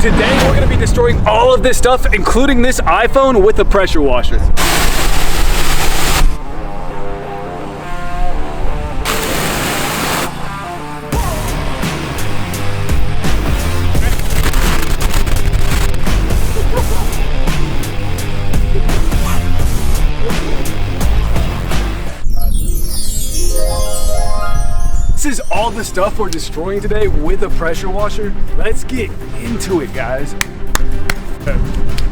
Today we're gonna be destroying all of this stuff, including this iPhone with a pressure washer. This is all the stuff we're destroying today with a pressure washer. Let's get into it, guys.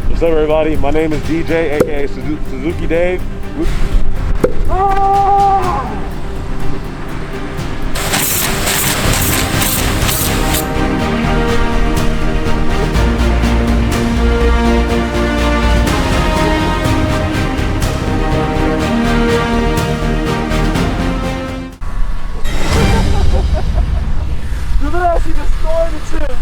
What's up, everybody? My name is DJ, aka Suzuki Dave. Look at us, he destroyed the too.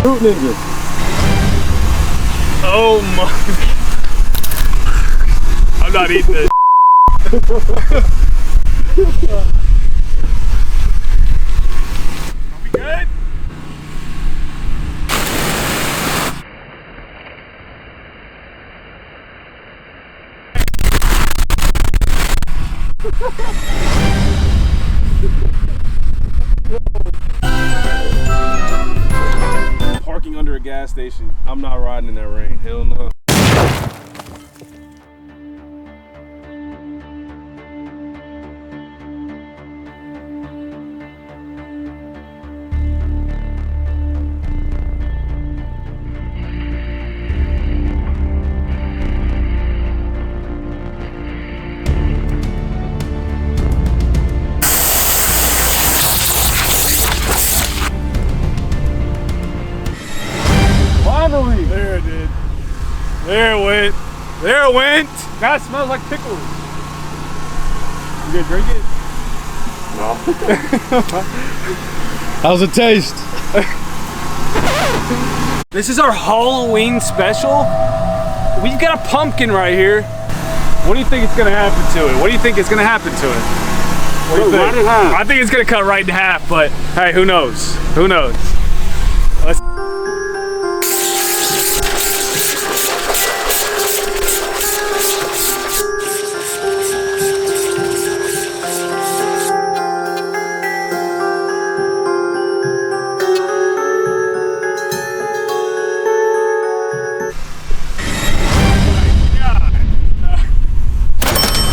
Fruit Ninja. Oh my. I'm not eating this. Are we good? Parking under a gas station. I'm not riding in that rain. Hell no. Finally! There it did. There it went. There it went. Now it smells like pickles. You gonna drink it? No. How's it taste? This is our Halloween special. We've got a pumpkin right here. What do you think it's gonna happen to it? What do you think is gonna happen to it? What do you think? Right in half. I think it's gonna cut right in half, but hey, who knows? Who knows? Let's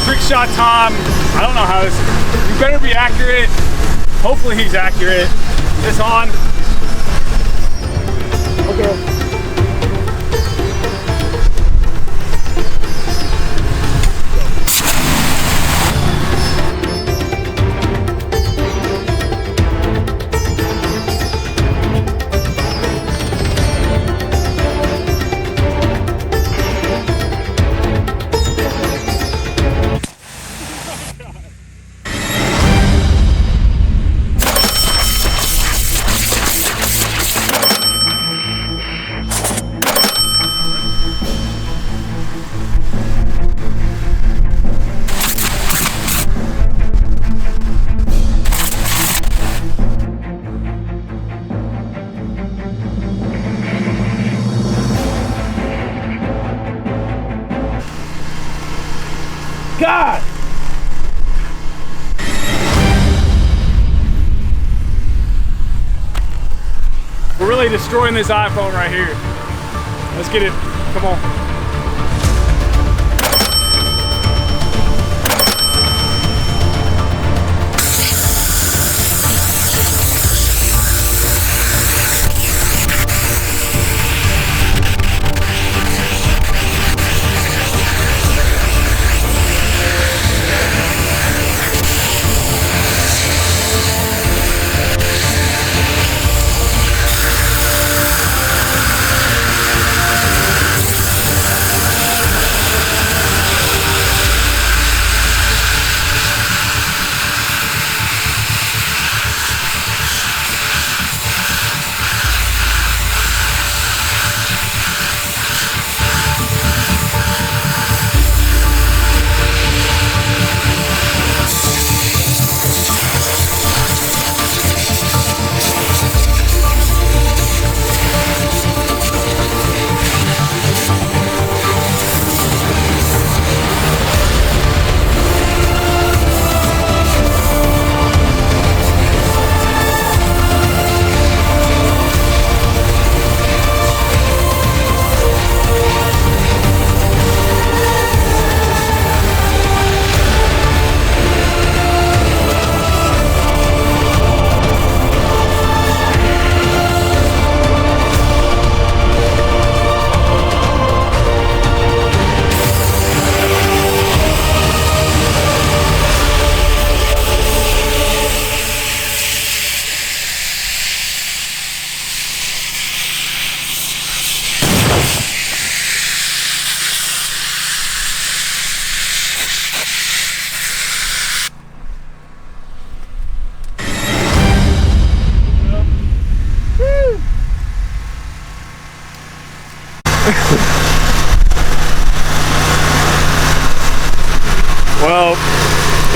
trick shot time. I don't know how this. You better be accurate. Hopefully he's accurate. This on. Okay. God! We're really destroying this iPhone right here. Let's get it. Come on.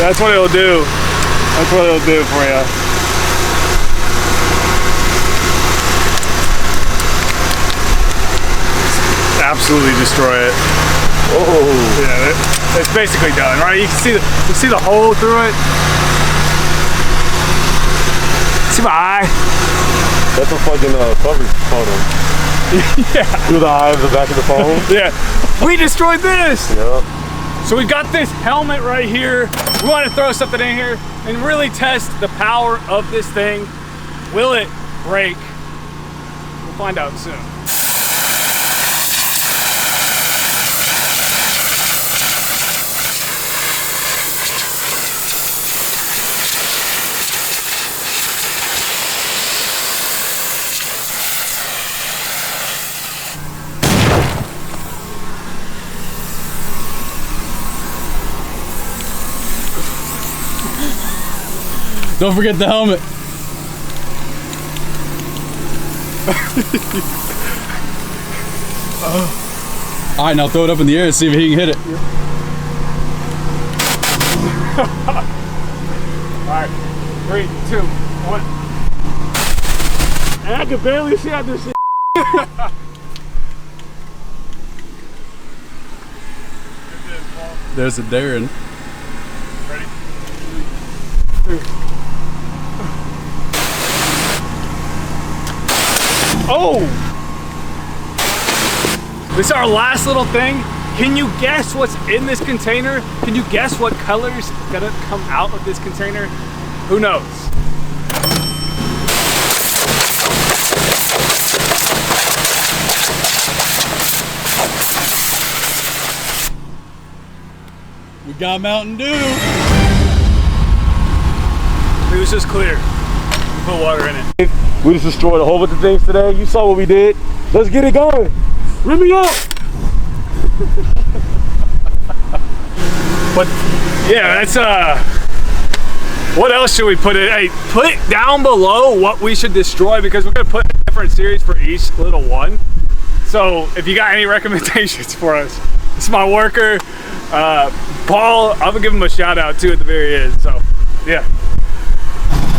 That's what it'll do. That's what it'll do for you. Absolutely destroy it. Oh. Yeah, it's basically done, right? You can see the hole through it. See my eye? That's a fucking coverage photo. Yeah. Through the eye of the back of the phone. Yeah. We destroyed this. Yeah. So we've got this helmet right here. We want to throw something in here and really test the power of this thing. Will it break? We'll find out soon. Don't forget the helmet. All right, now throw it up in the air and see if he can hit it. All right, 3, 2, 1. And I can barely see out this shit. There's a Darren. Ready? 3. Oh! This is our last little thing. Can you guess what's in this container? Can you guess what color's gonna come out of this container? Who knows? We got Mountain Dew. It was just clear. We put water in it. We just destroyed a whole bunch of things today. You saw what we did. Let's get it going. Rim me up. But yeah, that's what else should we put in? Hey, put down below what we should destroy, because we're gonna put a different series for each little one. So if you got any recommendations for us, it's my worker, Paul. I'm gonna give him a shout out too at the very end. So yeah.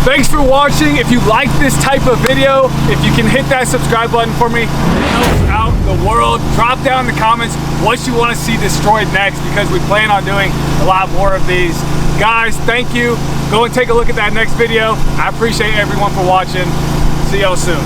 Thanks for watching. If you like this type of video, if you can hit that subscribe button for me, it helps out the world. Drop down in the comments what you want to see destroyed next, because we plan on doing a lot more of these. Guys, thank you. Go and take a look at that next video. I appreciate everyone for watching. See y'all soon.